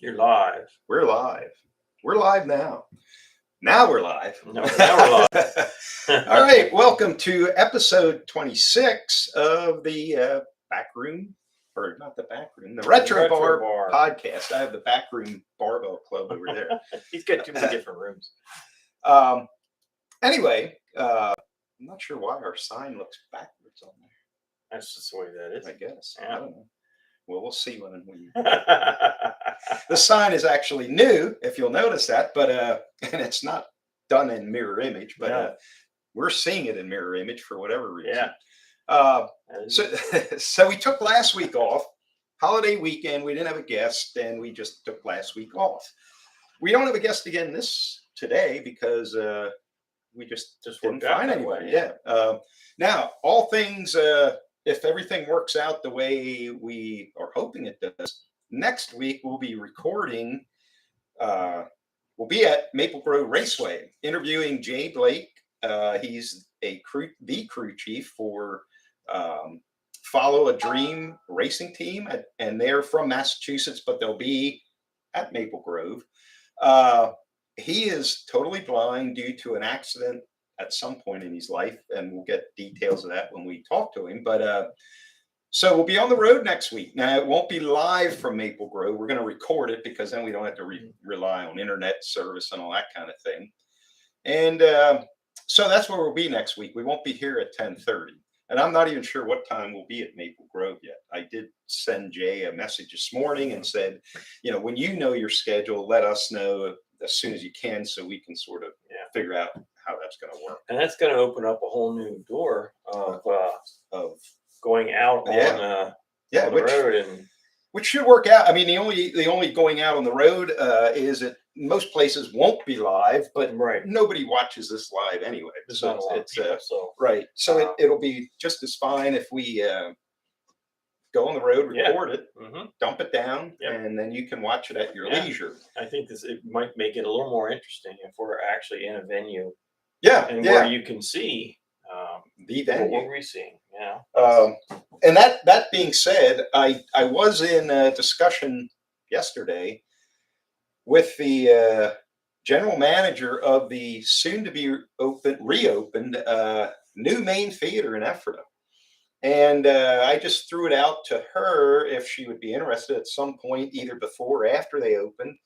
You're live. We're live. We're live now. Now we're live. No, now we're live. All right. Welcome to episode 26 of the Backroom, or not the Backroom, the Retro Bar podcast. I have the Backroom Barbell Club over there. He's got too many different rooms. Anyway, I'm not sure why our sign looks backwards on there. That's just the way that is. I guess. Yeah. I don't know. Well, we'll see when we. The sign is actually new, if you'll notice that, but and it's not done in mirror image, but No. We're seeing it in mirror image for whatever reason. Yeah. So we took last week off, holiday weekend. We didn't have a guest, and we just took last week off. We don't have a guest again today because we just didn't find anybody. Yeah. Now, all things, if everything works out the way we are hoping it does, next week we'll be recording. We'll be at Maple Grove Raceway interviewing Jay Blake. He's the crew chief for Follow a Dream racing team, and they're from Massachusetts, but they'll be at Maple Grove. He is totally blind due to an accident at some point in his life, and we'll get details of that when we talk to him. But so we'll be on the road next week. Now, it won't be live from Maple Grove. We're going to record it because then we don't have to rely on internet service and all that kind of thing. And so that's where we'll be next week. We won't be here at 10:30. And I'm not even sure what time we'll be at Maple Grove yet. I did send Jay a message this morning and said, when you know your schedule, let us know as soon as you can so we can sort of figure out how that's going to work. And that's going to open up a whole new door of going out on the road, and which should work out. I mean, the only going out on the road is that most places won't be live, but nobody watches this live anyway. So right. So it'll be just as fine if we go on the road, record it, dump it down, and then you can watch it at your leisure. I think it might make it a little more interesting if we're actually in a venue. Where you can see the venue. What we're seeing. And that being said, I was in a discussion yesterday with the general manager of the soon-to-be reopened new main theater in Ephrata. And I just threw it out to her if she would be interested at some point, either before or after they opened,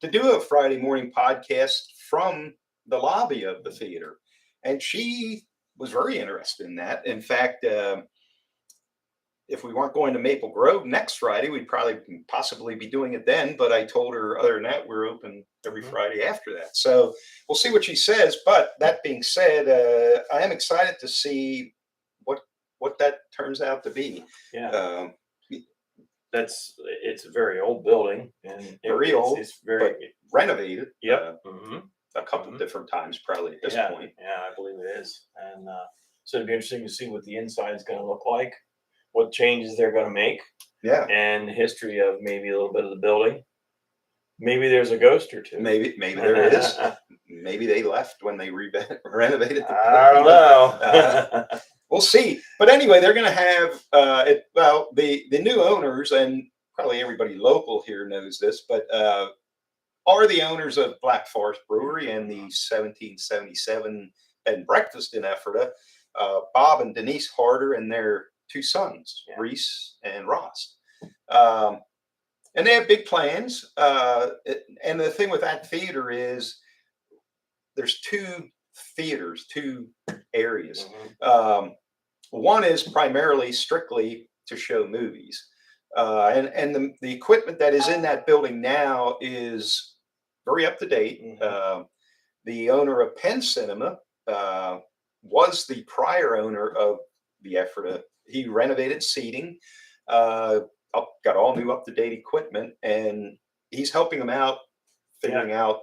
to do a Friday morning podcast from the lobby of the theater. And she was very interested in that. In fact, if we weren't going to Maple Grove next Friday, we'd possibly be doing it then. But I told her, other than that, we're open every Friday after that. So we'll see what she says. But that being said, I am excited to see what that turns out to be. It's a very old building, and very old. It's very renovated. Yep. A couple of different times, probably at this point. Yeah, I believe it is. And so it'd be interesting to see what the inside is going to look like, what changes they're going to make. Yeah. And the history of maybe a little bit of the building. Maybe there's a ghost or two. Maybe there is. Maybe they left when they renovated the building. I don't know. We'll see. But anyway, they're going to have the new owners, and probably everybody local here knows this, but are the owners of Black Forest Brewery and the 1777 Bed and Breakfast in Ephrata, Bob and Denise Harder and their two sons, Reese and Ross. And they have big plans. And the thing with that theater is there's two areas. One is primarily strictly to show movies. And the equipment that is in that building now is very up to date. The owner of Penn Cinema was the prior owner of the Ephrata. He renovated seating, got all new up to date equipment, and he's helping them out, figuring out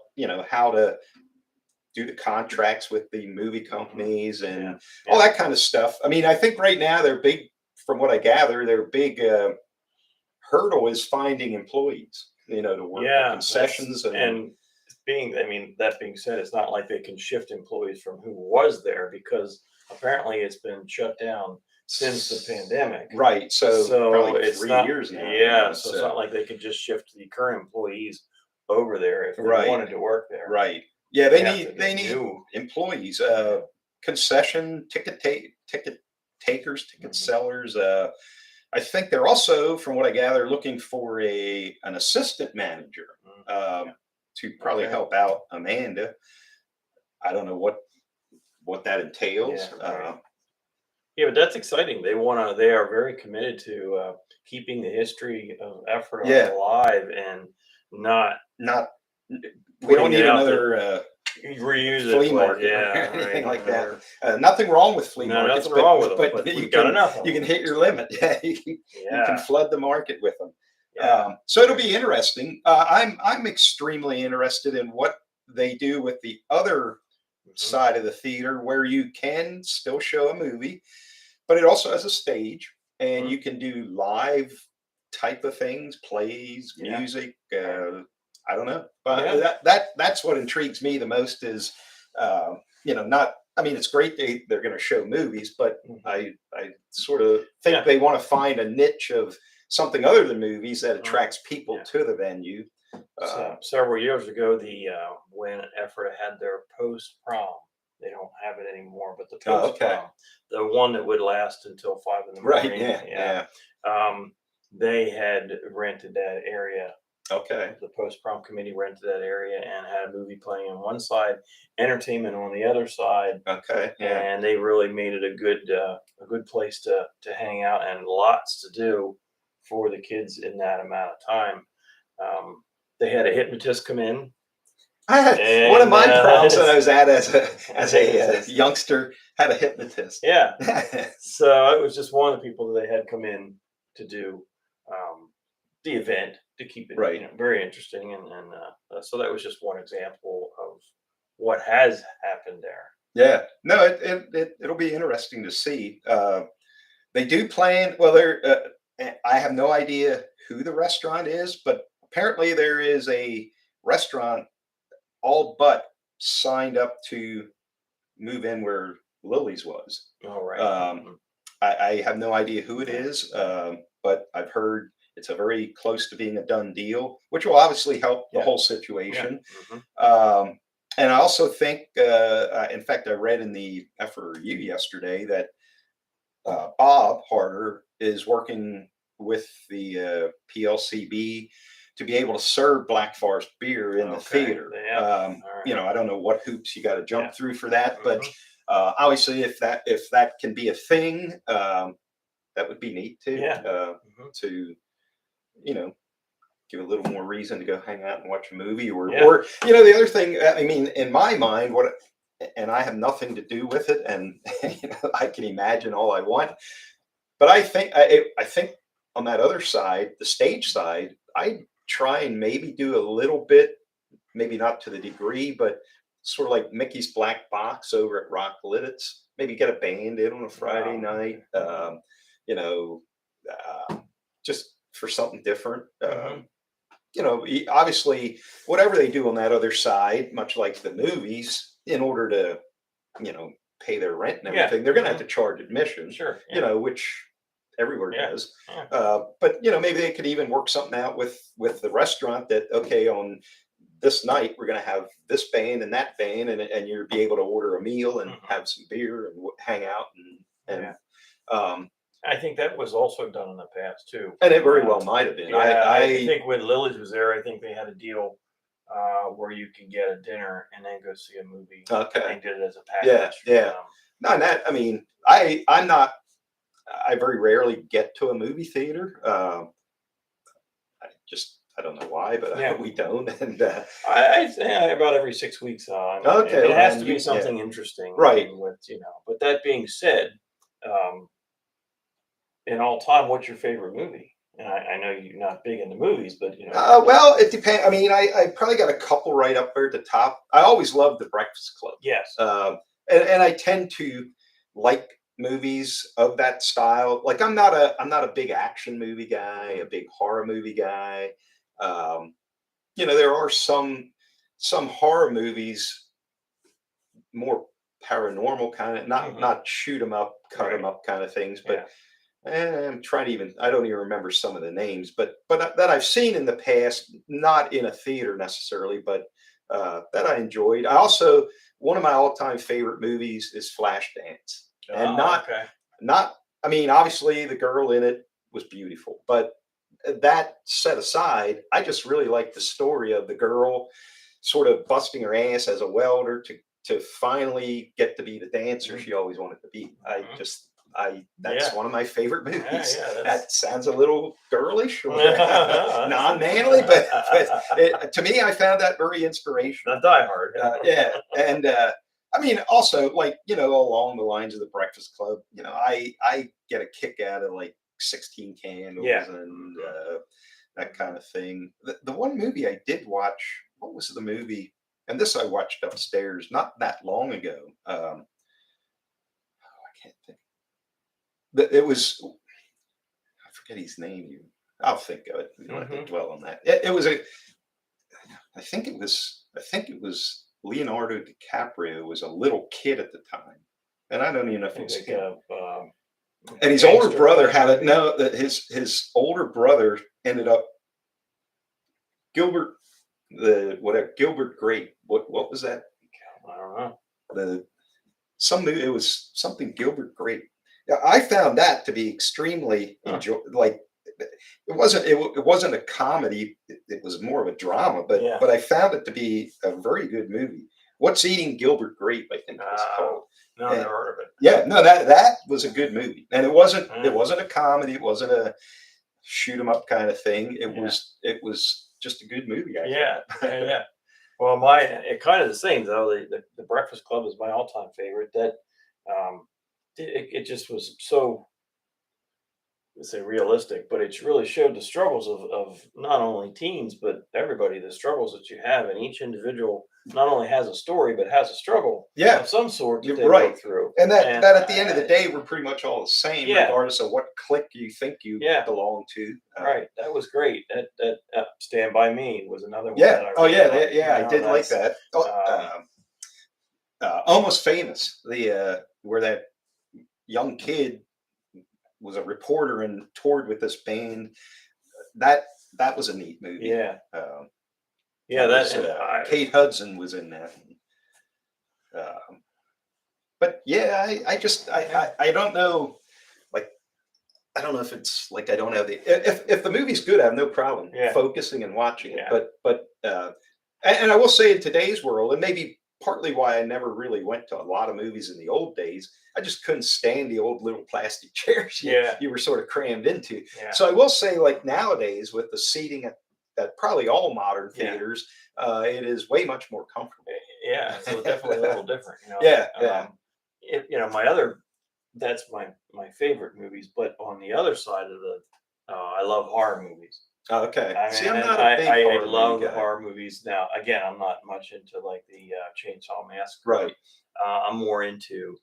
how to do the contracts with the movie companies and all that kind of stuff. I mean, I think right now they're big, from what I gather, their big hurdle is finding employees, to work the concessions. And that being said, it's not like they can shift employees from who was there, because apparently it's been shut down since the pandemic. Right. So probably it's 3 years now. Yeah. So it's not like they could just shift the current employees over there if they wanted to work there. Right. Yeah, they need new employees, concession ticket takers, ticket sellers. I think they're also, from what I gather, looking for an assistant manager to probably help out Amanda. I don't know what that entails. Yeah, but that's exciting. They are very committed to keeping the history of Effort alive and not. We don't need another reuse flea market or anything like that. Nothing wrong with flea markets. Nothing wrong with them, but you got enough. You can hit your limit. Yeah, you can flood the market with them. So it'll be interesting. I'm extremely interested in what they do with the other side of the theater, where you can still show a movie, but it also has a stage, and you can do live type of things, plays, music. I don't know, but that's what intrigues me the most is, not. I mean, it's great they're going to show movies, but I sort of think they want to find a niche of something other than movies that attracts people to the venue. Several years ago, when Effort had their post prom, they don't have it anymore, but the post prom, the one that would last until 5 in the morning, they had rented that area. The post prom committee rented that area and had a movie playing on one side, entertainment on the other side. And they really made it a good place to hang out, and lots to do for the kids in that amount of time. They had a hypnotist come in. One of my proms that I was at as a youngster had a hypnotist. So it was just one of the people that they had come in to do the event, to keep it very interesting, and so that was just one example of what has happened there. No, it'll be interesting to see. They do plan. Well, I have no idea who the restaurant is, but apparently there is a restaurant all but signed up to move in where Lily's was. I have no idea who it is, but I've heard it's a very close to being a done deal, which will obviously help the whole situation. And I also think, in fact, I read in the Effort Review yesterday that Bob Harder is working with the PLCB to be able to serve Black Forest beer in the theater. I don't know what hoops you got to jump through for that, but obviously, if that can be a thing, that would be neat too. To give a little more reason to go hang out and watch a movie, or the other thing. I mean, in my mind, and I have nothing to do with it, and I can imagine all I want, but I think on that other side, the stage side, I try and maybe do a little bit, maybe not to the degree, but sort of like Mickey's Black Box over at Rock Lidditz. Maybe get a band in on a Friday night, just for something different. Obviously, whatever they do on that other side, much like the movies, in order to, pay their rent and everything, they're going to have to charge admission. Which everywhere does. But maybe they could even work something out with the restaurant that, on this night we're going to have this band and that band, and you'll be able to order a meal and have some beer and hang out and I think that was also done in the past too, and it very well might have been. I think when Lily's was there, I think they had a deal where you could get a dinner and then go see a movie. And did it as a package. No, that, I mean, I very rarely get to a movie theater. I don't know why, but we don't. And I say about every 6 weeks. It has to be something interesting, right? But that being said, in all time, what's your favorite movie? And I know you're not big into movies, but well, it depends. I mean, I probably got a couple right up there at the top. I always loved The Breakfast Club. And I tend to like movies of that style. Like I'm not a big action movie guy, a big horror movie guy. There are some horror movies, more paranormal kind of, not shoot 'em up, cut 'em up kind of things, but I'm trying to even, I don't even remember some of the names, but that I've seen in the past, not in a theater necessarily, but that I enjoyed. I also, one of my all-time favorite movies is Flashdance, and not, I mean, obviously the girl in it was beautiful, but that set aside, I just really like the story of the girl sort of busting her ass as a welder to finally get to be the dancer she always wanted to be. That's one of my favorite movies. That sounds a little girlish or non-manly, but to me, I found that very inspirational. Die Hard. And I mean, also, like, along the lines of the Breakfast Club, I get a kick out of like 16 Candles and that kind of thing. The one movie I did watch, what was the movie? And this I watched upstairs not that long ago. I can't think. It was, I forget his name. I'll think of it. We don't have to dwell on that. It was I think it was Leonardo DiCaprio was a little kid at the time, and I don't even know if it was him. And his older brother had it. No, his older brother ended up Gilbert Grape. What was that? I don't know. It was something Gilbert Grape. Yeah, I found that to be extremely like it wasn't a comedy. It was more of a drama, but I found it to be a very good movie. What's Eating Gilbert Grape, I think it's called. No, never heard of it. Yeah, no, that was a good movie, and it wasn't a comedy. It wasn't a shoot 'em up kind of thing. It was just a good movie. Yeah. Well, it kind of the same though. The Breakfast Club is my all-time favorite. That it just was so, let's say, realistic, but it really showed the struggles of not only teens but everybody. The struggles that you have, and each individual not only has a story but has a struggle of some sort that they go through. And that at the end of the day, we're pretty much all the same, regardless of what clique you think you belong to. Right, that was great. That Stand By Me was another one. Yeah. I did like that. Almost Famous, where that young kid was a reporter and toured with this band. That was a neat movie. Kate Hudson was in that. But I don't know. Like, I don't know if it's like I don't have the if the movie's good, I have no problem focusing and watching it. But and I will say, in today's world, and maybe partly why I never really went to a lot of movies in the old days, I just couldn't stand the old little plastic chairs you were sort of crammed into. So I will say, like, nowadays with the seating at probably all modern theaters, it is way much more comfortable. So definitely a little different. That's my favorite movies. But on the other side of I love horror movies. Oh, okay. I love horror movies. Now, again, I'm not much into like the Chainsaw Massacre. Right. I'm more into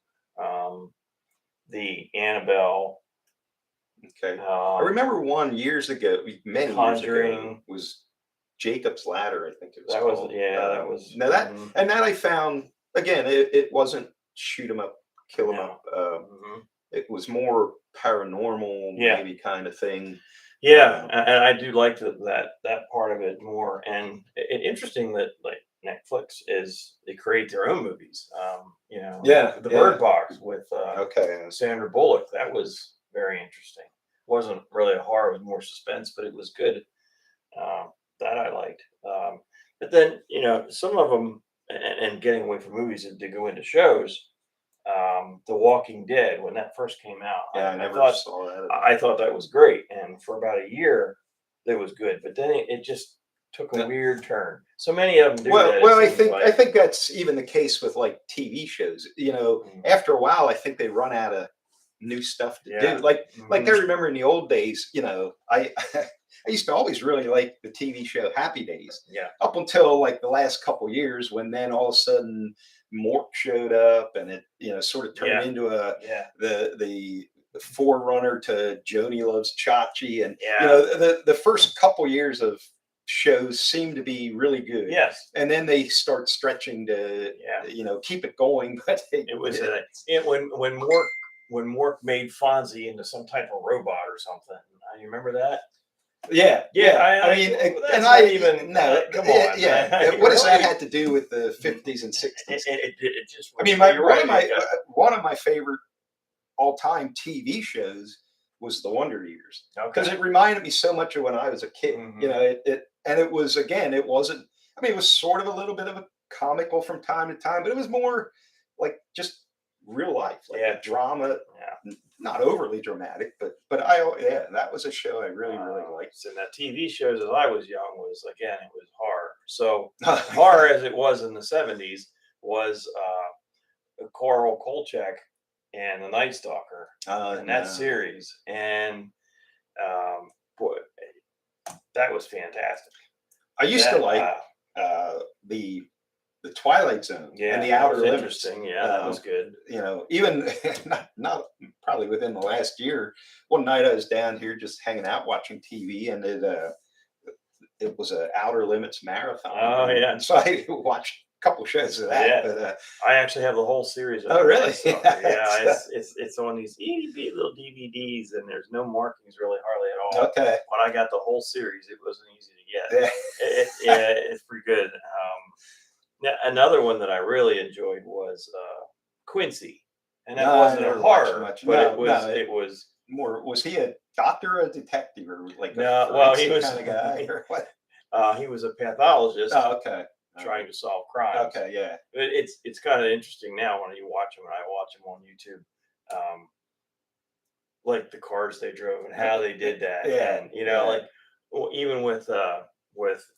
the Annabelle. Okay. I remember one years ago, many Conjuring. years ago, was Jacob's Ladder, I think it was that called. That was. Now that I found, again, it wasn't shoot 'em up, kill 'em up. It was more paranormal, maybe kind of thing. And I do like that part of it more. And interesting that, like, Netflix they create their own movies. The Bird Box with Sandra Bullock. That was very interesting. Wasn't really a horror; it was more suspense, but it was good. That I liked. But then, some of them, and getting away from movies and to go into shows. The Walking Dead, when that first came out, I never saw that. I thought that was great, and for about a year, it was good. But then it just took a weird turn. So many of them do that. Well, I think that's even the case with like TV shows. After a while, I think they run out of new stuff to do. Like I remember in the old days, I used to always really like the TV show Happy Days. Yeah. Up until like the last couple years, when then all of a sudden Mork showed up, and it sort of turned into the forerunner to Joni Loves Chachi, and the first couple years of shows seem to be really good. Yes. And then they start stretching to, keep it going. But it was when Mork made Fonzie into some type of robot or something. You remember that? Yeah. I mean, and I even no. Come on. Yeah. What does that have to do with the 50s and 60s? It just. I mean, one of my favorite all-time TV shows was The Wonder Years, because it reminded me so much of when I was a kid. It was, again, it wasn't. I mean, it was sort of a little bit of a comical from time to time, but it was more like just real life, like a drama. Not overly dramatic, but that was a show I really liked. And that TV shows as I was young was, again, it was horror. So horror as it was in the 70s was Carl Kolchak and The Night Stalker and that series, and boy, that was fantastic. I used to like the Twilight Zone and the Outer Limits. Interesting. Yeah, that was good. Even not probably within the last year. One night I was down here just hanging out watching TV, and it was an Outer Limits marathon. Oh yeah. And so I watched a couple shows of that. Yeah. But, I actually have the whole series of really? It's on these itty bitty little DVDs, and there's no markings really hardly at all. Okay. When I got the whole series, it wasn't easy to get. It's pretty good. Another one that I really enjoyed was Quincy, and that wasn't a horror, but it was more. Was he a doctor or a detective, or like no? Well, he was kind of guy, or what? He was a pathologist. Oh, okay. Trying to solve crimes. Okay, yeah. It's kind of interesting now when you watch them, and I watch them on YouTube, like the cars they drove and how they did that, and like even with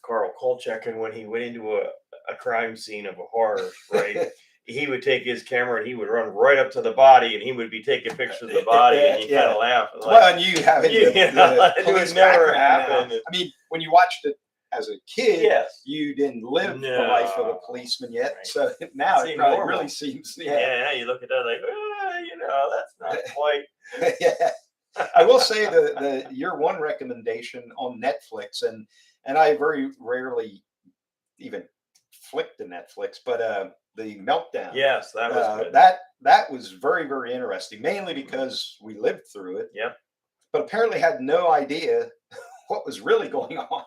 Carl Kolchak, and when he went into a crime scene of a horror, right? He would take his camera and he would run right up to the body, and he would be taking pictures of the body, and you kind of laugh. Well, and you haven't. It would never happen. I mean, when you watched it as a kid, you didn't live the life of a policeman yet. Right. So now it probably really seems. Yeah, you look at that like, that's not quite. Yeah. I will say the your one recommendation on Netflix, and I very rarely even flick to Netflix, but the Meltdown. Yes, that was good. That was very, very interesting, mainly because we lived through it. Yep. But apparently had no idea what was really going on.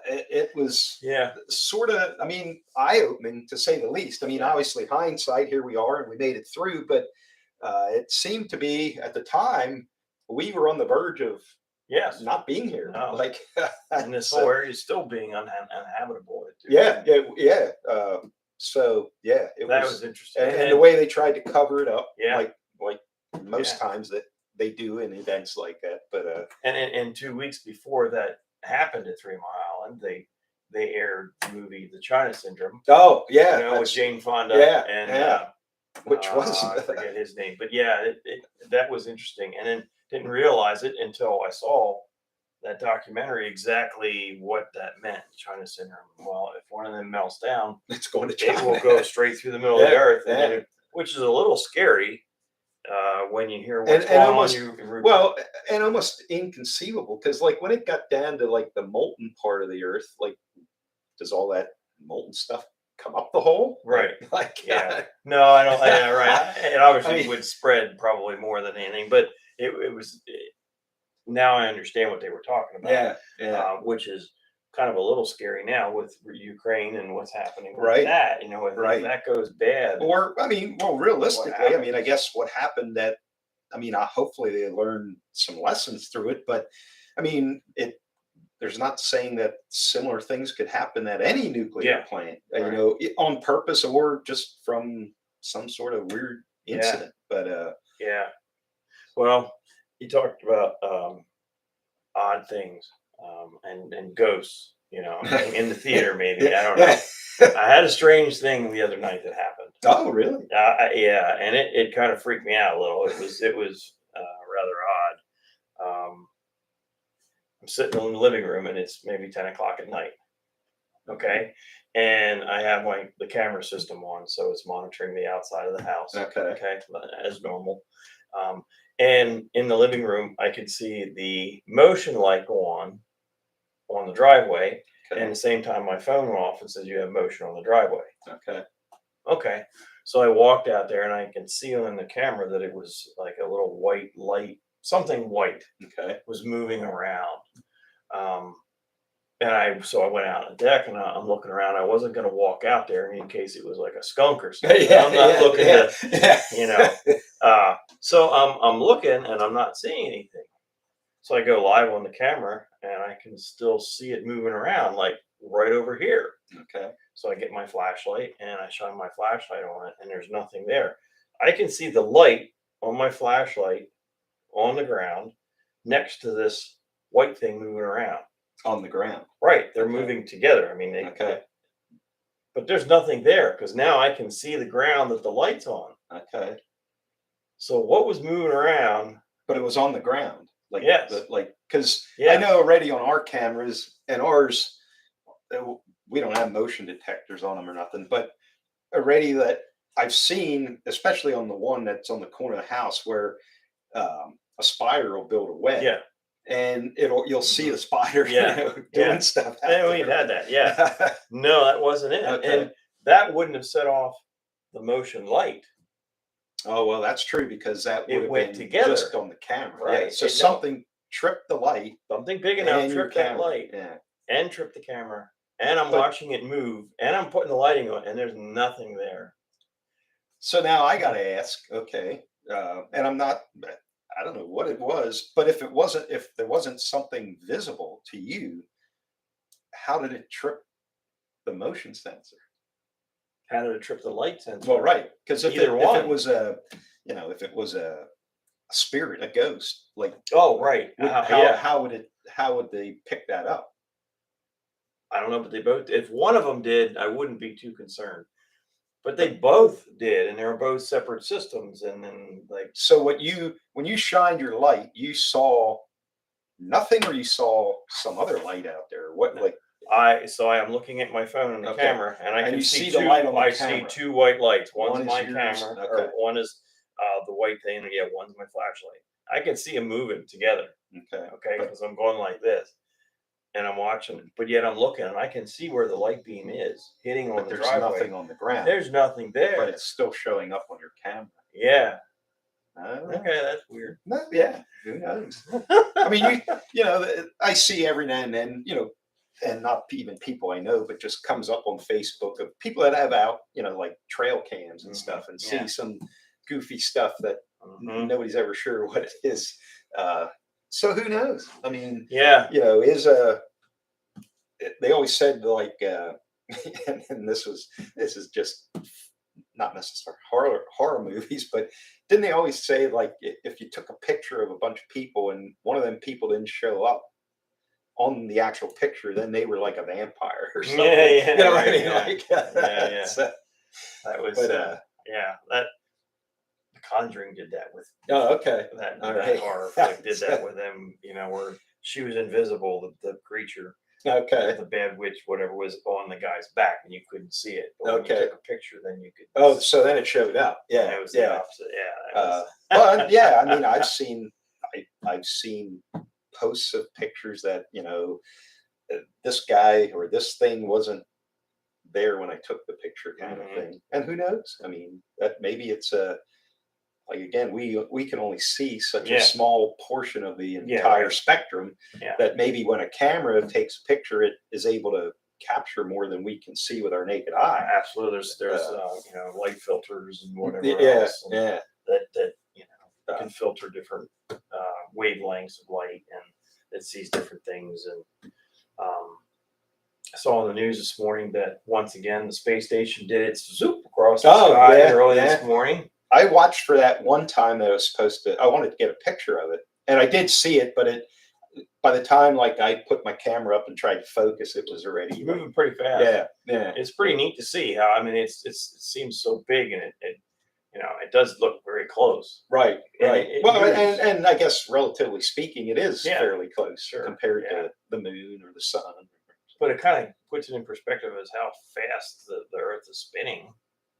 It was sort of, I mean, eye-opening to say the least. I mean, obviously hindsight, here we are and we made it through, but it seemed to be at the time we were on the verge of not being here. No. Like, and this whole area is still being uninhabitable. Yeah. So it was interesting, and the way they tried to cover it up, like most times that they do in events like that. But and 2 weeks before that happened at 3 Mile Island, they aired the movie The China Syndrome. Oh yeah, with Jane Fonda. Which was I forget his name, but that was interesting, and then didn't realize it until I saw that documentary exactly what that meant. China Syndrome. Well, if one of them melts down, it's going to China. It will go straight through the middle of the earth, which is a little scary when you hear what's going on. And almost inconceivable, because like when it got down to like the molten part of the earth, like does all that molten stuff come up the hole? Right. No, I don't. Right. It obviously would spread probably more than anything, but it was. Now I understand what they were talking about. Which is kind of a little scary now with Ukraine and what's happening with that. If that goes bad. Or, I mean, well, realistically, I mean, I guess what happened that, I mean, hopefully they learned some lessons through it, but I mean, there's not saying that similar things could happen at any nuclear plant, on purpose or just from some sort of weird incident. But, well, you talked about odd things and ghosts, in the theater, maybe. I don't know. I had a strange thing the other night that happened. Oh, really? And it kind of freaked me out a little. It was rather odd. I'm sitting in the living room, and it's maybe 10 o'clock at night. Okay. And I have the camera system on, so it's monitoring the outside of the house. Okay. As normal. And in the living room, I could see the motion light go on, on the driveway. Okay. And at the same time, my phone went off and says you have motion on the driveway. Okay. Okay. So I walked out there and I can see on the camera that it was like a little white light, something white Okay. was moving around. And I went out on the deck and I'm looking around. I wasn't going to walk out there in case it was like a skunk or something. I'm not looking to, you know. So I'm looking and I'm not seeing anything. So I go live on the camera and I can still see it moving around like right over here. Okay. So I get my flashlight and I shine my flashlight on it and there's nothing there. I can see the light on my flashlight on the ground next to this white thing moving around. On the ground. Right. They're moving together. I mean, but there's nothing there because now I can see the ground that the light's on. Okay. So what was moving around? But it was on the ground. Like, yes. Because I know already on our cameras and ours, we don't have motion detectors on them or nothing, but already that I've seen, especially on the one that's on the corner of the house where a spider will build a web. Yeah. And you'll see the spider doing stuff. And we've had that. Yeah. No, that wasn't it. Okay. And that wouldn't have set off the motion light. Oh, well, that's true because that would have went been together just on the camera. Right. Yeah. So something tripped the light. Something big enough tripped that light and tripped the camera. And I'm watching it move and I'm putting the lighting on and there's nothing there. So now I got to ask, okay, and I don't know what it was, but if there wasn't something visible to you, how did it trip the motion sensor? How did it trip the light sensor? Well, right, because if it was a spirit, a ghost, like right, how would they pick that up? I don't know, but they both. If one of them did, I wouldn't be too concerned. But they both did, and they were both separate systems. And then, so when you shined your light, you saw nothing, or you saw some other light out there. What I am looking at my phone and the camera, and I can see the light on the camera. I see two white lights. One's my yours, camera, or one is the white thing, and one's my flashlight. I can see them moving together. Okay, because I'm going like this. And I'm watching it, but yet I'm looking and I can see where the light beam is hitting on the driveway. There's nothing on the ground. There's nothing there. But it's still showing up on your camera. Yeah. Okay, that's weird. Yeah. Who knows? I mean, I see every now and then, and not even people I know, but just comes up on Facebook of people that have out, like trail cams and stuff and see some goofy stuff that nobody's ever sure what it is. So who knows? I mean, they always said and this is just not necessarily horror movies, but didn't they always say if you took a picture of a bunch of people and one of them people didn't show up on the actual picture, then they were like a vampire or something. Yeah. What I mean? That was that. Conjuring did that with that horror flick did that with them, where she was invisible, the creature, the bad witch, whatever, was on the guy's back and you couldn't see it, but when you took a picture then you could so then it showed up. It was the opposite. I mean, I've seen posts of pictures that this guy or this thing wasn't there when I took the picture, kind of thing. And who knows? I mean, that maybe it's again, we can only see such a small portion of the entire spectrum that maybe when a camera takes a picture, it is able to capture more than we can see with our naked eye. Absolutely. There's light filters and whatever else that can filter different wavelengths of light, and it sees different things. And I saw on the news this morning that once again the space station did its zoop across the sky early this morning. I watched for that one time that I wanted to get a picture of it, and I did see it, but by the time I put my camera up and tried to focus, it was already moving pretty fast. Yeah. It's pretty neat to see how, I mean, it seems so big, and it does look very close. Right. And I guess relatively speaking, it is fairly close compared to the moon or the sun. But it kind of puts it in perspective as how fast the Earth is spinning.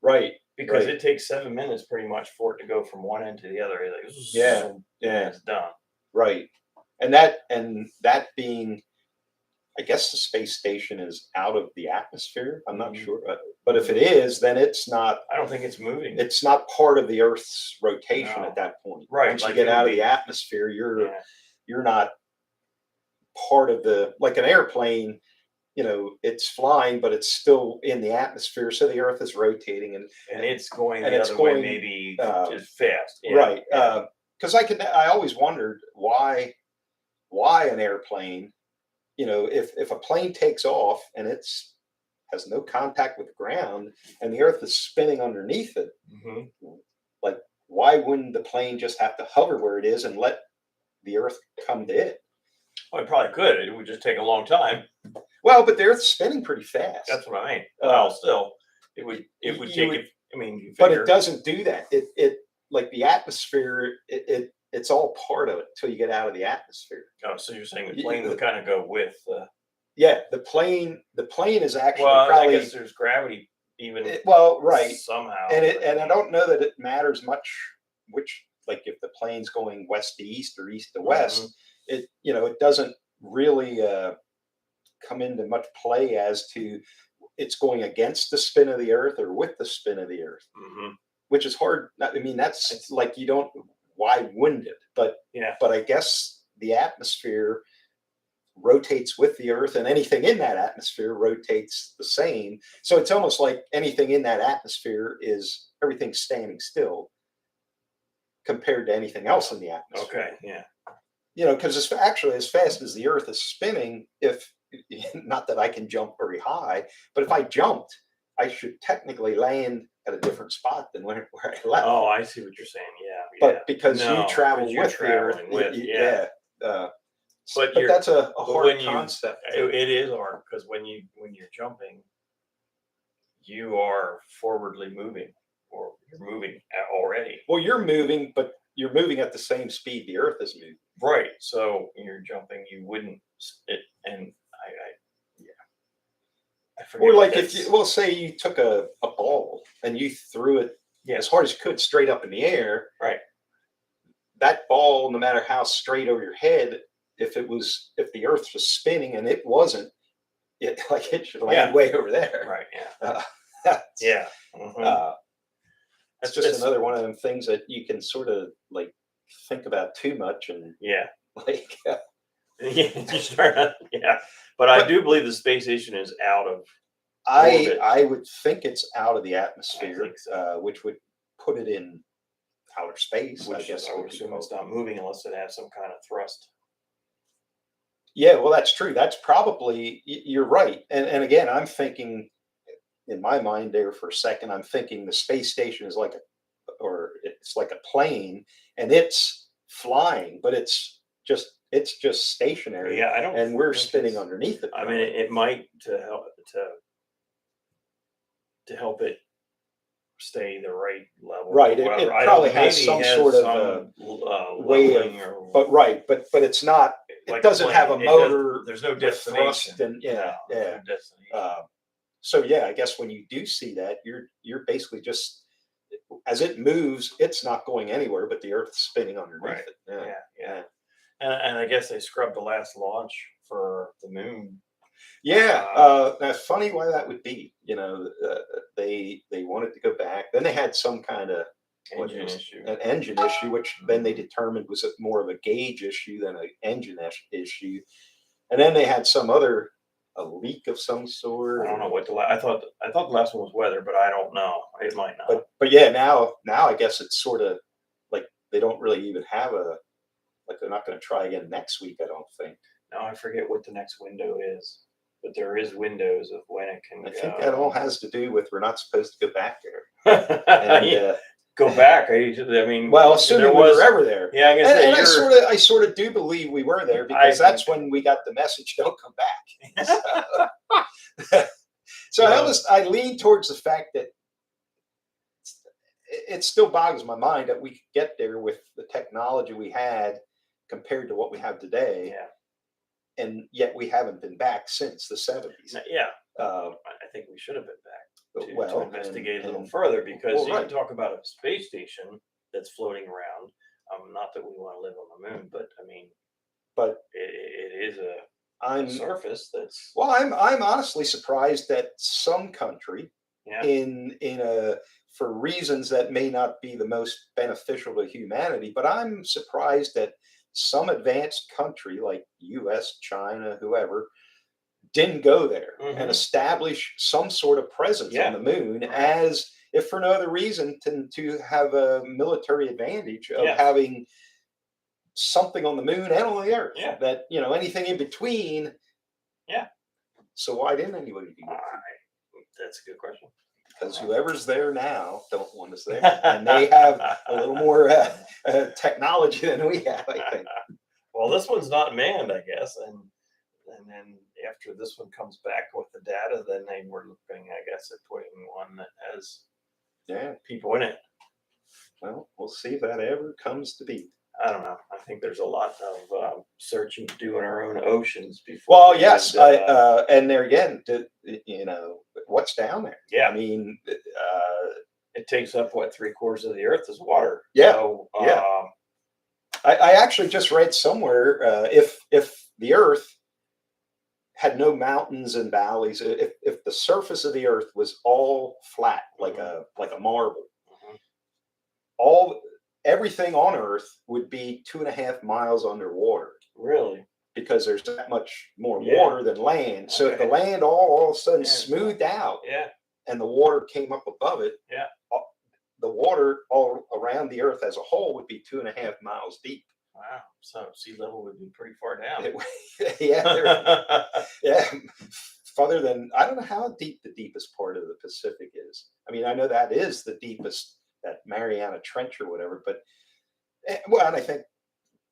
Right. Because it takes 7 minutes pretty much for it to go from one end to the other. It's done. Right. And that being I guess the space station is out of the atmosphere. I'm not sure, but if it is, then it's not. I don't think it's moving. It's not part of the Earth's rotation No. at that point. Right, Once you like get it would out of be. the atmosphere, you're Yeah. not part of the, like an airplane. You know, it's flying, but it's still in the atmosphere. So the Earth is rotating, and it's going and the it's other way, going, maybe just fast. Yeah, right. yeah. Because I always wondered why an airplane, you know, if a plane takes off and it's has no contact with the ground and the Earth is spinning underneath it, like why wouldn't the plane just have to hover where it is and let the Earth come to it? Well, it probably could. It would just take a long time. Well, but the Earth's spinning pretty fast. That's what I mean. Well, still, it would take it. I mean, but it doesn't do that. It like the atmosphere. It's all part of it until you get out of the atmosphere. Oh, so you're saying the plane would kind of go with? Yeah, the plane is actually probably. I guess there's gravity even. Right. Somehow, and I don't know that it matters much which, like if the plane's going west to east or east to west, it doesn't really come into much play as to it's going against the spin of the Earth or with the spin of the Earth, which is hard. I mean, that's like you don't. Why wouldn't it? But I guess the atmosphere rotates with the Earth, and anything in that atmosphere rotates the same. So it's almost like anything in that atmosphere is everything's standing still compared to anything else in the atmosphere. Okay, yeah. You know, because it's actually as fast as the Earth is spinning. If not that I can jump very high, but if I jumped, I should technically land at a different spot than where I left. Oh, I see what you're saying. Yeah, but because you travel with the Earth, but that's a hard concept. It is hard because when you're jumping, you are forwardly moving, or you're moving already. Well, you're moving, but you're moving at the same speed the Earth is moving. Right. So when you're jumping, you wouldn't. Or like if you, say you took a ball and you threw it as hard as you could straight up in the air. Right. That ball, no matter how straight over your head, if the Earth was spinning and it wasn't, it should land way over there. Right. Yeah. That's just another one of them things that you can sort of like think about too much and like. You start. But I do believe the space station is out of. I would think it's out of the atmosphere, which would put it in outer space. I guess I would assume it's not moving unless it has some kind of thrust. Yeah, well, that's true. That's probably, you're right. And again, I'm thinking in my mind there for a second, I'm thinking the space station is it's like a plane and it's flying, but it's just stationary. Yeah, and we're spinning underneath it. I mean, it might to help it stay the right level. Right. It probably has some sort of way of, but it's not. It doesn't have a motor. There's no destination. So I guess when you do see that, you're basically just, as it moves, it's not going anywhere, but the Earth's spinning underneath it. Yeah. And I guess they scrubbed the last launch for the moon. That's funny why that would be. You know, they wanted to go back. Then they had some kind of an engine issue, which then they determined was more of a gauge issue than an engine issue. And then they had a leak of some sort. I don't know what I thought the last one was weather, but I don't know. It might not. But now I guess it's sort of like they don't really even have they're not going to try again next week, I don't think. No, I forget what the next window is, but there is windows of when it can. I think that all has to do with we're not supposed to go back there. And, go back. I mean, well, assuming we were ever there. Yeah, I guess. And I sort of do believe we were there because that's when we got the message, "Don't come back." So I lean towards the fact that it still boggles my mind that we could get there with the technology we had compared to what we have today. Yeah. And yet we haven't been back since the 70s. Yeah. I think we should have been back to investigate a little further, because you can talk about a space station that's floating around. Not that we want to live on the moon, but I mean, it is surface. I'm honestly surprised that some country in a for reasons that may not be the most beneficial to humanity, but I'm surprised that some advanced country like US, China, whoever, didn't go there and establish some sort of presence on the moon as if for no other reason to have a military advantage of having something on the moon and on the earth that, anything in between. So why didn't anybody do that? That's a good question. Because whoever's there now don't want us there, and they have a little more technology than we have, I think. Well, this one's not manned, I guess, and then after this one comes back with the data, then they were looking, I guess, at putting one that has people in it. Well, we'll see if that ever comes to be. I don't know. I think there's a lot of searching to do in our own oceans before. Well, yes, and there again, what's down there? Yeah, I mean, it takes up what 3/4 of the Earth is water. Yeah, so, I actually just read somewhere if the Earth had no mountains and valleys, if the surface of the Earth was all flat like a marble, everything on Earth would be 2.5 miles underwater. Really? Because there's that much more water than land. So if the land all of a sudden smoothed out, and the water came up above it, the water all around the Earth as a whole would be 2.5 miles deep. Wow! So sea level would be pretty far down. Farther than, I don't know how deep the deepest part of the Pacific is. I mean, I know that is the deepest, that Mariana Trench or whatever, but and I think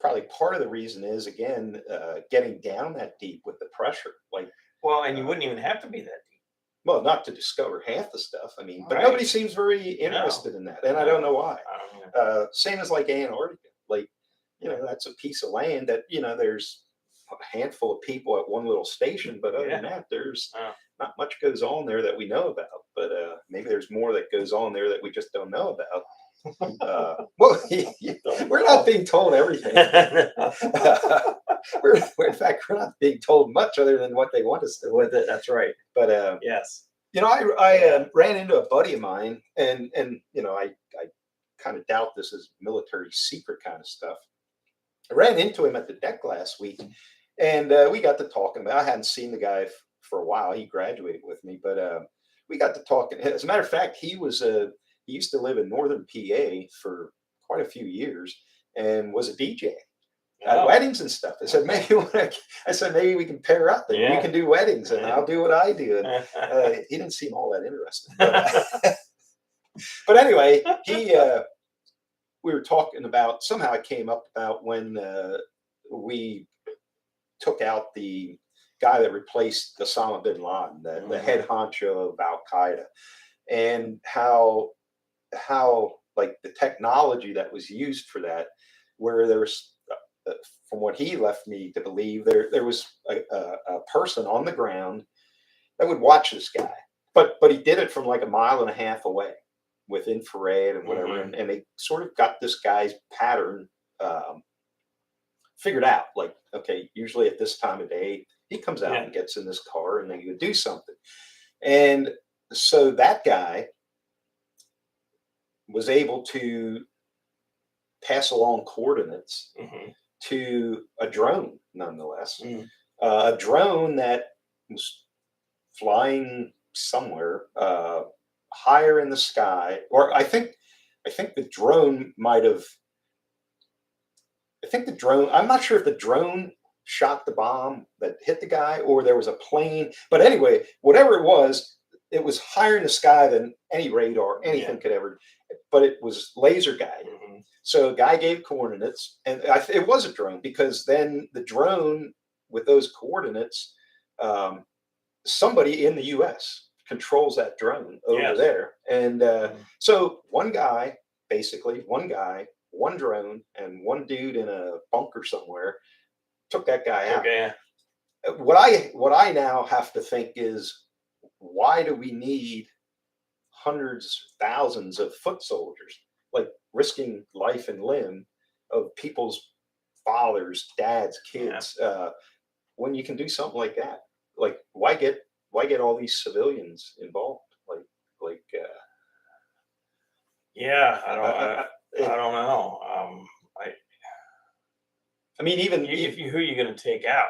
probably part of the reason is again getting down that deep with the pressure. And you wouldn't even have to be that deep. Well, not to discover half the stuff. I mean, but nobody seems very interested in that, and I don't know why. Same as like Antarctica. That's a piece of land that there's a handful of people at one little station, but other than that, there's not much goes on there that we know about. But maybe there's more that goes on there that we just don't know about. We're not being told everything. In fact, we're not being told much other than what they want us to. With it, that's right. But yes, I ran into a buddy of mine, and I kind of doubt this is military secret kind of stuff. I ran into him at the deck last week, and we got to talking about. I hadn't seen the guy for a while. He graduated with me, but we got to talking. As a matter of fact, he used to live in northern PA for quite a few years and was a DJ at weddings and stuff. I said maybe we can pair up and you can do weddings and I'll do what I do. And he didn't seem all that interested. But anyway, we were talking about, somehow it came up about when we took out the guy that replaced Osama bin Laden, the head honcho of Al Qaeda, and how like the technology that was used for that, where there was, from what he left me to believe, there was a person on the ground that would watch this guy, but he did it from like 1.5 miles away with infrared and whatever, and they sort of got this guy's pattern figured out. Like, okay, usually at this time of day, he comes out and gets in this car and then he would do something. And so that guy was able to pass along coordinates to a drone, nonetheless. A drone that was flying somewhere higher in the sky, or I think the drone might have. I think the drone. I'm not sure if the drone shot the bomb that hit the guy, or there was a plane. But anyway, whatever it was higher in the sky than any radar, anything could ever. But it was laser guided. So a guy gave coordinates, and it was a drone, because then the drone with those coordinates, somebody in the U.S. controls that drone over there. And so one guy, one drone, and one dude in a bunker somewhere took that guy out. What I now have to think is, why do we need hundreds, thousands of foot soldiers, like risking life and limb of people's fathers, dads, kids, when you can do something like that? Like, why get all these civilians involved? Yeah, I don't know. I mean, even if you who are you going to take out?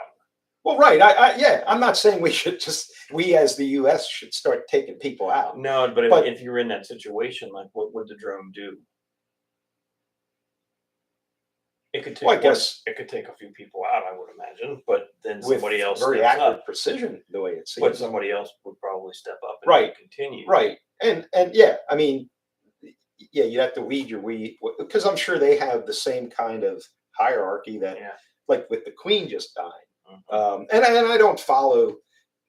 Well, right. Yeah, I'm not saying we as the U.S. should start taking people out. No, but if you're in that situation, like, what would the drone do? It could take. Well, I guess it could take a few people out, I would imagine, but then with somebody else very steps accurate up. precision, the way it seems. But somebody else would probably step up and Right. continue. Right. And yeah, I mean, yeah, you have to weed your wheat because I'm sure they have the same kind of hierarchy that, like with the Queen just died. And I don't follow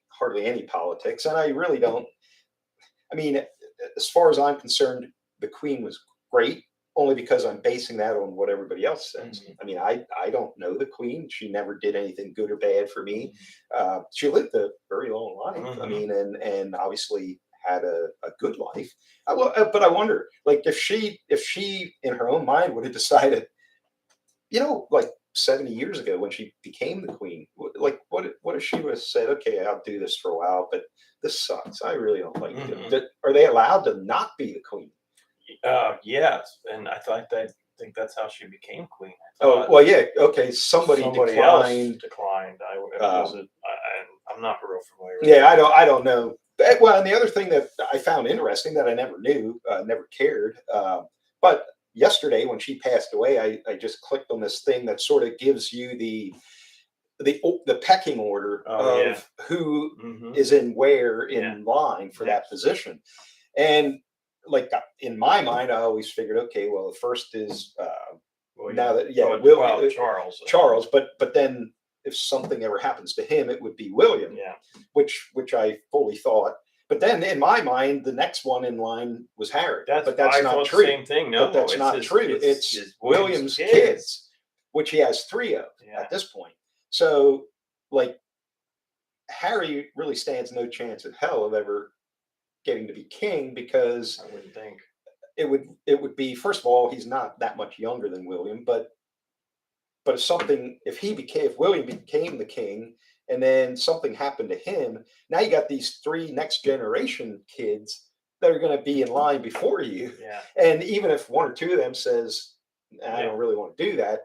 hardly any politics, and I really don't. I mean, as far as I'm concerned, the Queen was great only because I'm basing that on what everybody else says. I mean, I don't know the Queen. She never did anything good or bad for me. She lived a very long life. I mean, and obviously had a good life. But I wonder, like, if she in her own mind would have decided, like 70 years ago when she became the Queen, like what if she would have said, okay, I'll do this for a while, but this sucks. I really don't like it. Are they allowed to not be the Queen? Yes, and I think that's how she became Queen. Oh, well, yeah. Okay, somebody declined. else declined. I'm not real familiar with Yeah, I don't know. Well, and the other thing that I found interesting that I never knew, never cared, but yesterday when she passed away, I just clicked on this thing that sort of gives you the pecking order of who is in where in line for that position. And like in my mind, I always figured, okay, well, the first is Charles, but then if something ever happens to him, it would be William, which I fully thought. But then in my mind, the next one in line was Harry. But that's not true. Same thing. No, but that's not true. It's William's kids, which he has 3 of at this point. So, like, Harry really stands no chance in hell of ever getting to be king, because I wouldn't think it would be, first of all, he's not that much younger than William, but if William became the king and then something happened to him, now you got these 3 next generation kids that are going to be in line before you. And even if 1 or 2 of them says, I don't really want to do that,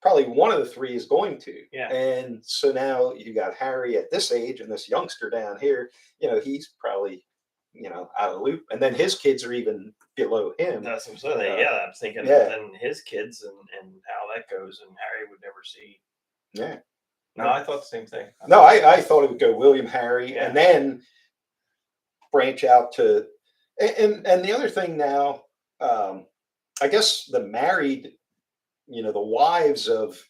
probably one of the 3 is going to. And so now you got Harry at this age and this youngster down here, he's probably, out of the loop. And then his kids are even below him. That's what I'm saying. I'm thinking then his kids and how that goes, and Harry would never see. No, I thought the same thing. I thought it would go William, Harry, and then branch out to, and the other thing now, I guess the married, the wives of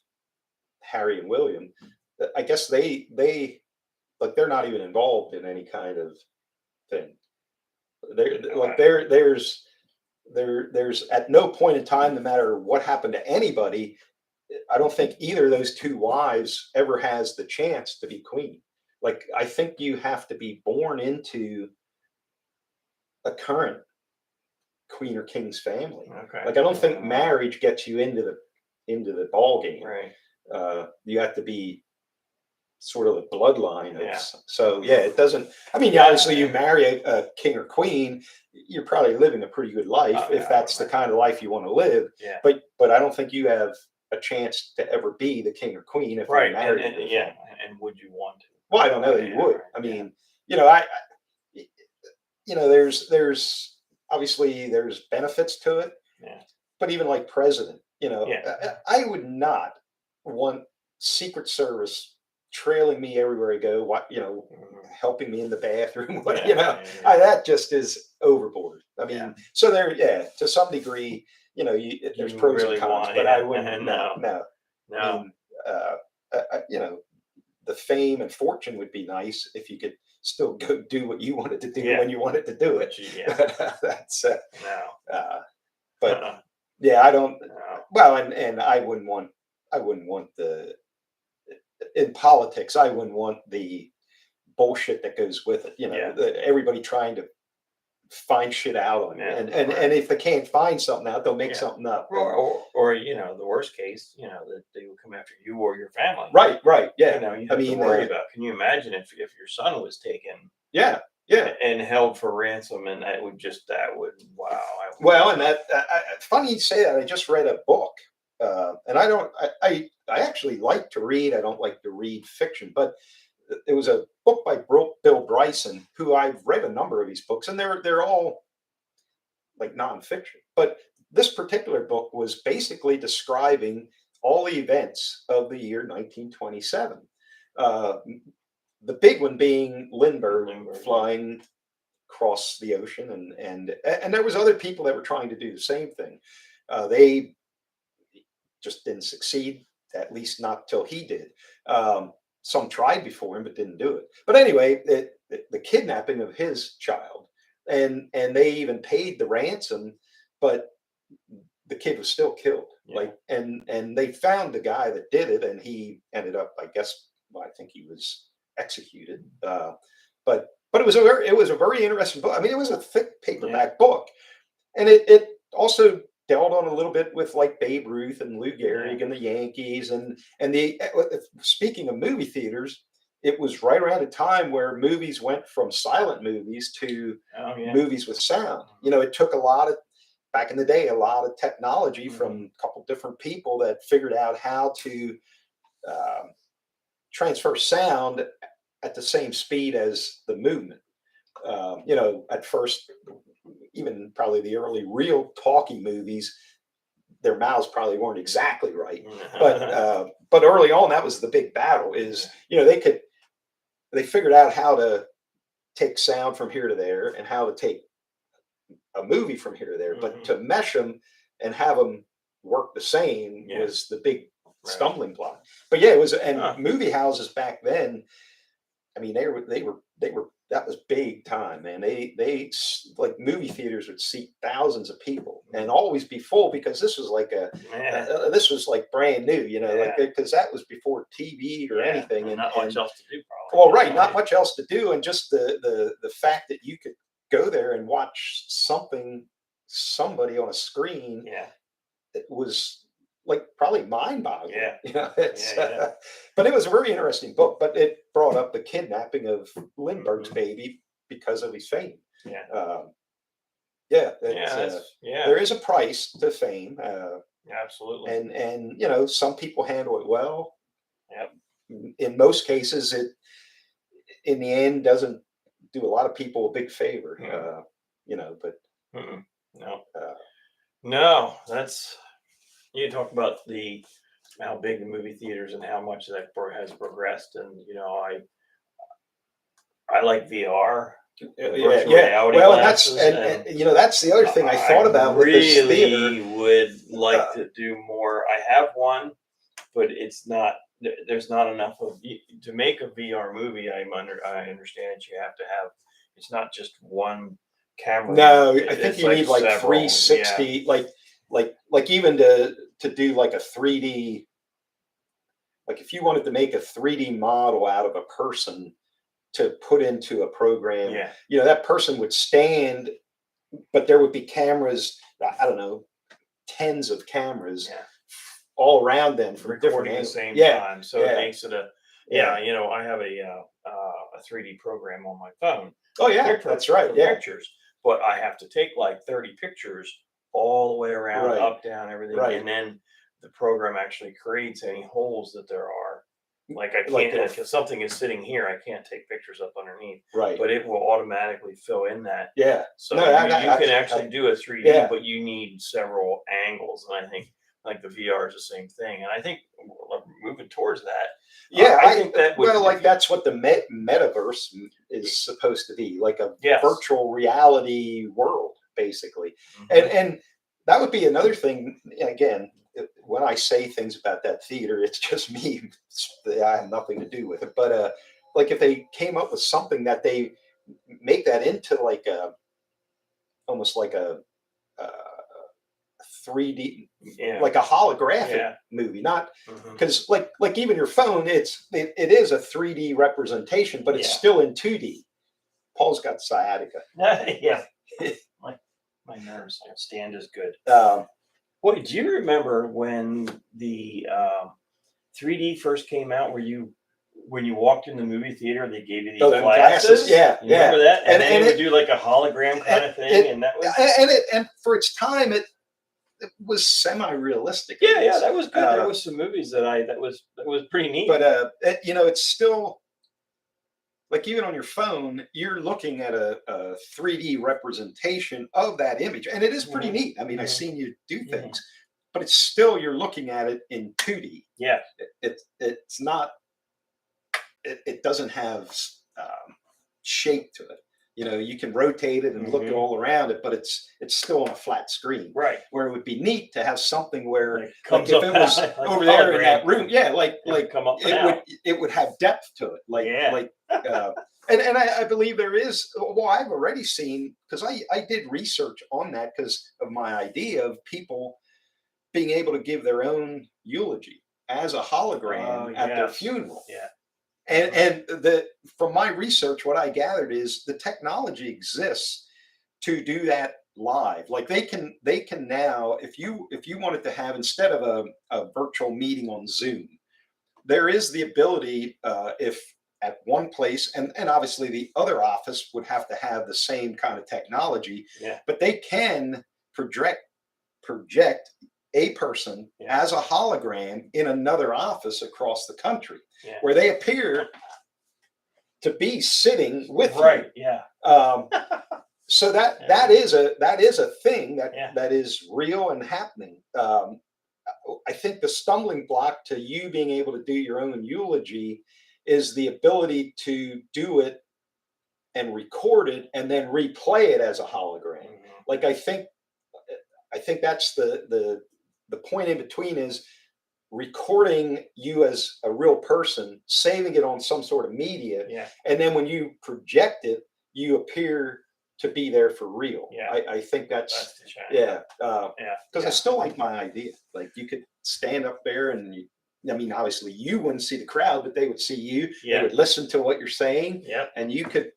Harry and William, I guess they're not even involved in any kind of thing. There's at no point in time, no matter what happened to anybody, I don't think either of those 2 wives ever has the chance to be queen. Like, I think you have to be born into a current queen or king's family. Like, I don't think marriage gets you into the ball game. You have to be sort of a bloodline so it doesn't, I mean, obviously you marry a king or queen, you're probably living a pretty good life if that's the kind of life you want to live. But I don't think you have a chance to ever be the king or queen if you're married. And would you want to? Well, I don't know that you would. I mean, there's obviously there's benefits to it. But even like president, I would not want Secret Service trailing me everywhere I go, helping me in the bathroom, that just is overboard. I mean, so to some degree, there's pros and cons, but I wouldn't. No. I mean, the fame and fortune would be nice if you could still go do what you wanted to do when you wanted to do it. That's but I don't. Well, and I wouldn't want in politics, I wouldn't want the bullshit that goes with it. Everybody trying to find shit out on you. And if they can't find something out, they'll make something up. Or the worst case, that they would come after you or your family. Right. Yeah. You have to worry about. Can you imagine if your son was taken? Yeah. And held for ransom, and wow. Well, and funny you say that. I just read a book, and I actually like to read. I don't like to read fiction, but it was a book by Bill Bryson, who I've read a number of his books, and they're all like nonfiction. But this particular book was basically describing all the events of the year 1927. The big one being Lindbergh flying across the ocean, and there was other people that were trying to do the same thing. They just didn't succeed, at least not till he did. Some tried before him but didn't do it. But anyway, the kidnapping of his child, and they even paid the ransom, but the kid was still killed. Yeah. And they found the guy that did it, and he ended up, I think he was executed. But it was a very interesting book. I mean, it was a thick paperback book, and it also dealt on a little bit with like Babe Ruth and Lou Gehrig and the Yankees, and speaking of movie theaters, it was right around a time where movies went from silent movies to movies with sound. It took back in the day, a lot of technology from a couple different people that figured out how to transfer sound at the same speed as the movement. At first, even probably the early real talkie movies, their mouths probably weren't exactly right. But early on, that was the big battle. Is they figured out how to take sound from here to there and how to take a movie from here to there, but to mesh them and have them work the same was the big stumbling block. But yeah, it was, and movie houses back then, I mean, they were that was big time, man. They like movie theaters would seat thousands of people and always be full, because this was like this was like brand new, because that was before TV or anything, and not much else to do, probably. Well, right, not much else to do, and just the fact that you could go there and watch somebody on a screen, it was like probably mind-boggling. But it was a very interesting book. But it brought up the kidnapping of Lindbergh's baby because of his fame. There is a price to fame. Absolutely. And some people handle it well. In most cases, it in the end doesn't do a lot of people a big favor. But no, that's. You talk about how big the movie theaters and how much that has progressed, and I like VR. Reality. Well, and that's the other thing I thought about with this theater. Would like to do more. I have one, but it's not. There's not enough to make a VR movie. I understand that you have to have. It's not just one camera. No, I think you need like several, 360, like even to do like a 3D, like if you wanted to make a 3D model out of a person to put into a program, that person would stand, but there would be cameras, I don't know, tens of cameras all around them for recording at the same time. So it makes it I have a 3D program on my phone. Oh yeah, that's right. Pictures, but I have to take like 30 pictures all the way around, up, down, everything, and then the program actually creates any holes that there are. Like I can't, if something is sitting here, I can't take pictures up underneath. Right. But it will automatically fill in that. Yeah. So you can actually do a 3D, but you need several angles, and I think like the VR is the same thing. And I think we're moving towards that. Yeah, I think that that's what the metaverse is supposed to be, like a virtual reality world, basically. And that would be another thing. Again, when I say things about that theater, it's just me. I have nothing to do with it. But like if they came up with something that they make that into like almost like a 3D, like a holographic movie, not because like even your phone, it is a 3D representation, but it's still in 2D. Paul's got sciatica. My nerves don't stand as good. Um, Boy, do you remember when the 3D first came out, where when you walked in the movie theater, they gave you these glasses? Yeah, you remember that? And then and it would do like a hologram kind of thing, and that was and for its time, it was semi-realistic. yeah, that was good. There was some movies that was pretty neat. But it's still like, even on your phone, you're looking at a 3D representation of that image, and it is pretty neat. I mean, I've seen you do things, but it's still, you're looking at it in 2D. Yeah, it's not. It doesn't have shape to it. You can rotate it and look all around it, but it's still on a flat screen. right. Where it would be neat to have something where, Like if it was like over there in that room, come up it would have depth to it. And I believe there is. Well, I've already seen, because I did research on that because of my idea of people being able to give their own eulogy as a hologram at their funeral. Yeah. And from my research, what I gathered is the technology exists to do that live. Like, they can now, if you wanted to have, instead of a virtual meeting on Zoom, there is the ability, if at one place, and obviously the other office would have to have the same kind of technology, but they can project a person as a hologram in another office across the country, where they appear to be sitting with you. Yeah. So that is a thing that is real and happening. I think the stumbling block to you being able to do your own eulogy is the ability to do it and record it and then replay it as a hologram. Like, I think that's the point in between, is recording you as a real person, saving it on some sort of media, and then when you project it, you appear to be there for real. I think that's the challenge. Because I still like my idea. Like, you could stand up there and obviously you wouldn't see the crowd, but they would see you. They would listen to what you're saying, and you could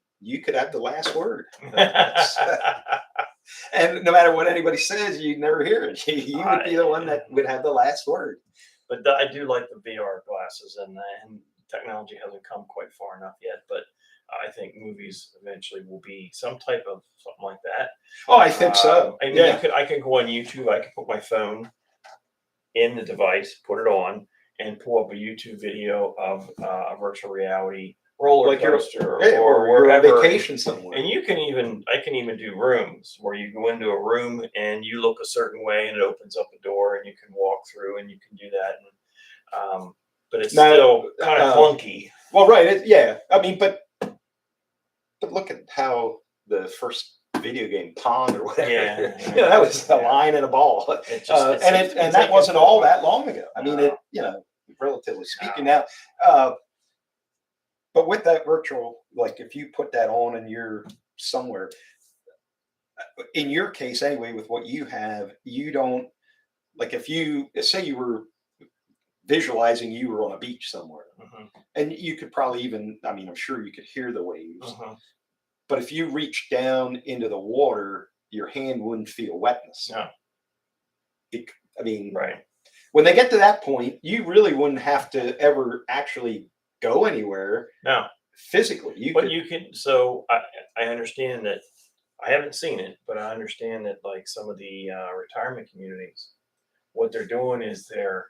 have the last word. And no matter what anybody says, you'd never hear it. You would be the one that would have the last word. But I do like the VR glasses, and technology hasn't come quite far enough yet. But I think movies eventually will be some type of something like that. Oh, I think so. I mean, I can go on YouTube. I can put my phone in the device, put it on, and pull up a YouTube video of a virtual reality roller coaster, or wherever, vacation somewhere. And I can even do rooms where you go into a room and you look a certain way and it opens up a door and you can walk through, and you can do that. And but it's still kind of clunky. Well, right. I mean, but look at how the first video game, Pong or whatever, that was a line and a ball. And that wasn't all that long ago. I mean, relatively speaking now. But with that virtual, like, if you put that on and you're somewhere, in your case anyway, with what you have, you don't, like, if you say you were visualizing you were on a beach somewhere, and you could probably even, I'm sure you could hear the waves, but if you reach down into the water, your hand wouldn't feel wetness. No. Right. When they get to that point, you really wouldn't have to ever actually go anywhere. No. Physically. You can. So I understand that. I haven't seen it, but I understand that, like, some of the retirement communities, what they're doing is their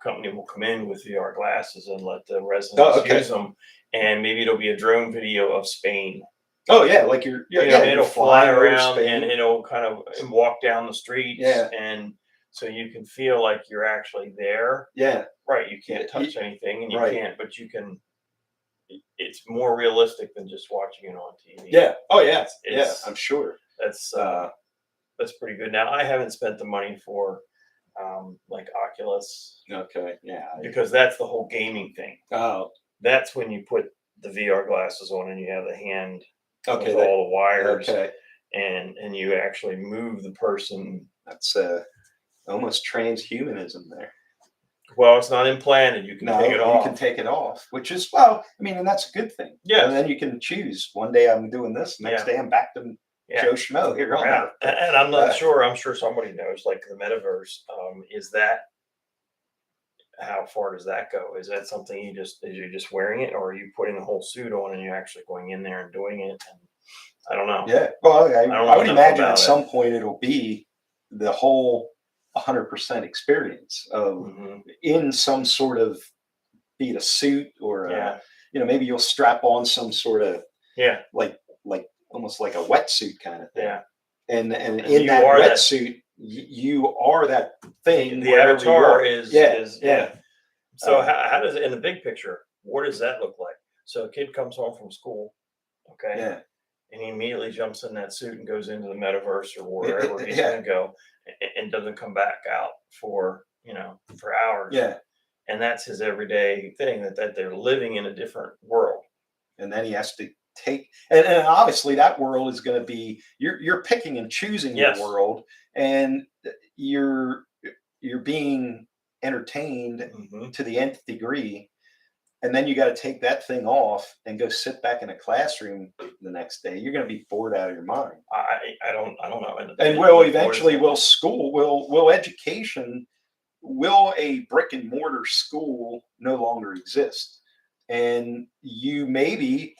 company will come in with VR glasses and let the residents use them, and maybe it'll be a drone video of Spain. Oh yeah, like it'll fly around and it'll kind of walk down the streets, and so you can feel like you're actually there. Yeah, right. You can't touch anything, and you can't, but you can. It's more realistic than just watching it on TV. Yeah. Oh yeah. I'm sure. That's pretty good. Now, I haven't spent the money for like Oculus. Okay. Yeah. Because that's the whole gaming thing. Oh. That's when you put the VR glasses on and you have the hand with all the wires. Okay. And you actually move the person. That's almost transhumanism there. Well, it's not implanted. You can take it off. You can take it off, which is, and that's a good thing. Yeah. And then you can choose. One day I'm doing this. Next day I'm back to Joe Schmo here on Earth. And I'm not sure. I'm sure somebody knows. Like the metaverse, is that, how far does that go? Is that something you're just wearing it, or are you putting the whole suit on and you're actually going in there and doing it? And I don't know. Yeah. Well, I would imagine at some point it'll be the whole 100% experience of in some sort of, be it a suit or maybe you'll strap on some sort of like almost like a wetsuit kind of thing. Yeah. And in that wetsuit, you are that thing. The avatar is. So how does it, in the big picture, what does that look like? So a kid comes home from school, okay? Yeah. And he immediately jumps in that suit and goes into the metaverse or wherever he's going to go, and doesn't come back out for hours. Yeah. And that's his everyday thing, that they're living in a different world. And then he has to take, and obviously that world is going to be, you're picking and choosing your world, and you're being entertained to the nth degree. And then you got to take that thing off and go sit back in a classroom the next day. You're going to be bored out of your mind. I don't know. And will education, will a brick and mortar school no longer exist? And you maybe,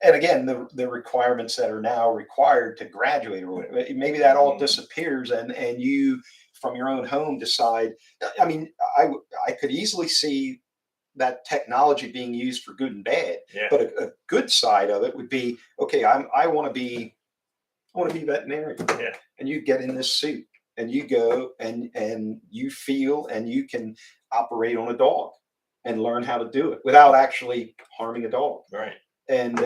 and again, the requirements that are now required to graduate, or maybe that all disappears, and you from your own home decide. I mean, I could easily see that technology being used for good and bad. But a good side of it would be, okay, I want to be veterinarian. And you get in this suit and you go and you feel and you can operate on a dog and learn how to do it without actually harming a dog. Right. And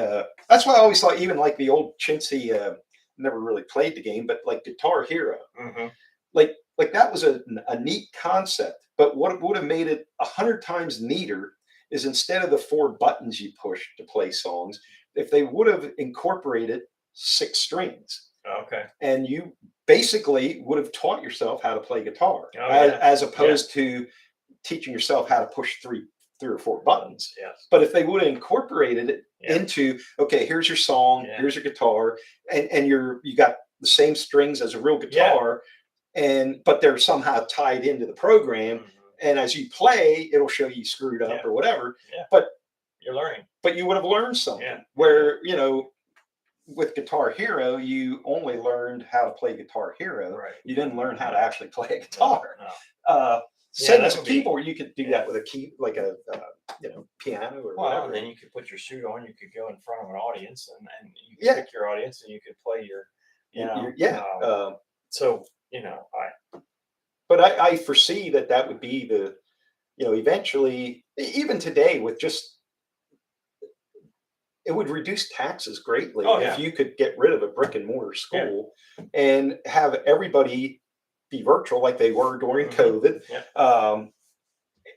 that's why I always thought, even like the old chintzy, never really played the game, but like Guitar Hero, like that was a neat concept. But what would have made it 100 times neater is, instead of the 4 buttons you push to play songs, if they would have incorporated 6 strings. Okay. And you basically would have taught yourself how to play guitar, as opposed to teaching yourself how to push 3 or 4 buttons. Yes. But if they would have incorporated it into, okay, here's your song, here's your guitar, and you got the same strings as a real guitar, but they're somehow tied into the program. And as you play, it'll show you screwed up or whatever. But you're learning. But you would have learned something. Where, with Guitar Hero, you only learned how to play Guitar Hero. Right. You didn't learn how to actually play a guitar. No. Same as a keyboard, you could do that with a key, like a piano or whatever. And then you could put your suit on. You could go in front of an audience, and you could pick your audience, and you could play your, But I foresee that would be the, eventually, even today, with just, it would reduce taxes greatly if you could get rid of a brick and mortar school and have everybody be virtual like they were during COVID.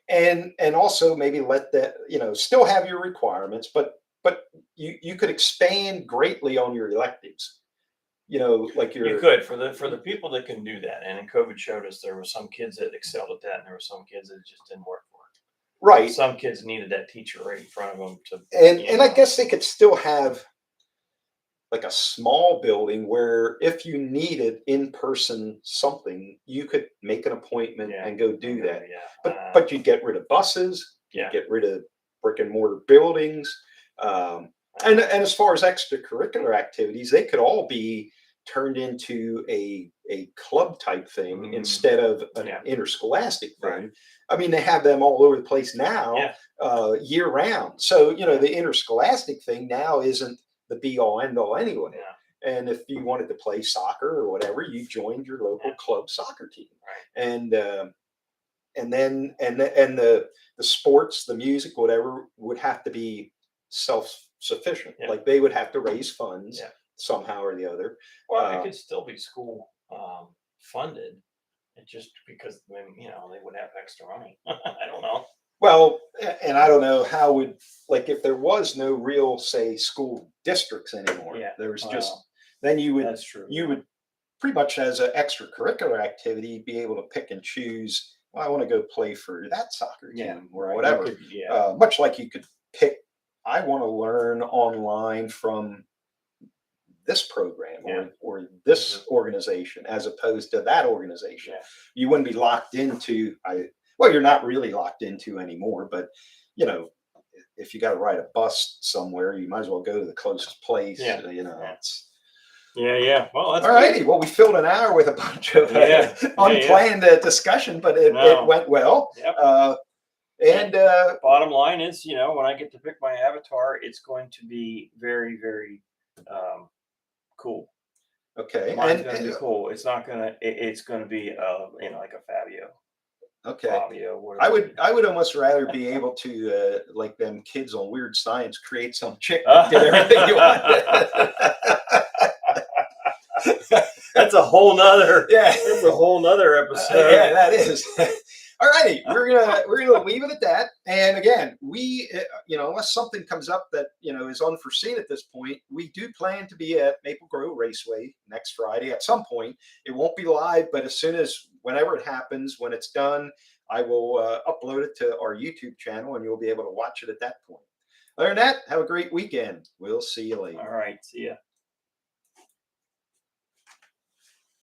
And also maybe let that, still have your requirements, but you could expand greatly on your electives. Like you could, for the people that can do that. And COVID showed us there were some kids that excelled at that, and there were some kids that just didn't work for it. Right. Some kids needed that teacher right in front of them to. And I guess they could still have like a small building where, if you needed in-person something, you could make an appointment and go do that. But you get rid of buses. You get rid of brick and mortar buildings. And as far as extracurricular activities, they could all be turned into a club type thing instead of an interscholastic thing. Right. I mean, they have them all over the place now, year round. So, the interscholastic thing now isn't the be all end all anyway. And if you wanted to play soccer or whatever, you joined your local club soccer team. Right. And then the sports, the music, whatever, would have to be self-sufficient. Like they would have to raise funds somehow or the other. Well, it could still be school funded. It just because then they would have extra money. I don't know. Well, and I don't know how would, like, if there was no real, say, school districts anymore. There was just, then you would, that's true. You would pretty much, as an extracurricular activity, be able to pick and choose. Well, I want to go play for that soccer team or whatever. Much like you could pick, I want to learn online from this program or this organization as opposed to that organization. Yeah. You wouldn't be locked into, well, you're not really locked into anymore, but you know, if you got to ride a bus somewhere, you might as well go to the closest place. Yeah. You know, Yeah. it's Yeah. Well, that's all righty. Well, we filled an hour with a bunch of unplanned discussion, but it went well. Yep. And bottom line is, you know, when I get to pick my avatar, it's going to be very, very cool. Okay. Mine's going to be cool. It's not going to, it's going to be, you know, like a Fabio. Okay. Fabio, I would almost rather be able to, like them kids on Weird Science, create some chick that did everything you want. That's a whole nother, that's a whole nother episode. Yeah, that is. All righty, we're gonna leave it at that. And again, we, you know, unless something comes up that, you know, is unforeseen at this point, we do plan to be at Maple Grove Raceway next Friday at some point. It won't be live, but as soon as, whenever it happens, when it's done, I will upload it to our YouTube channel, and you'll be able to watch it at that point. Other than that, have a great weekend. We'll see you later. All right, see ya.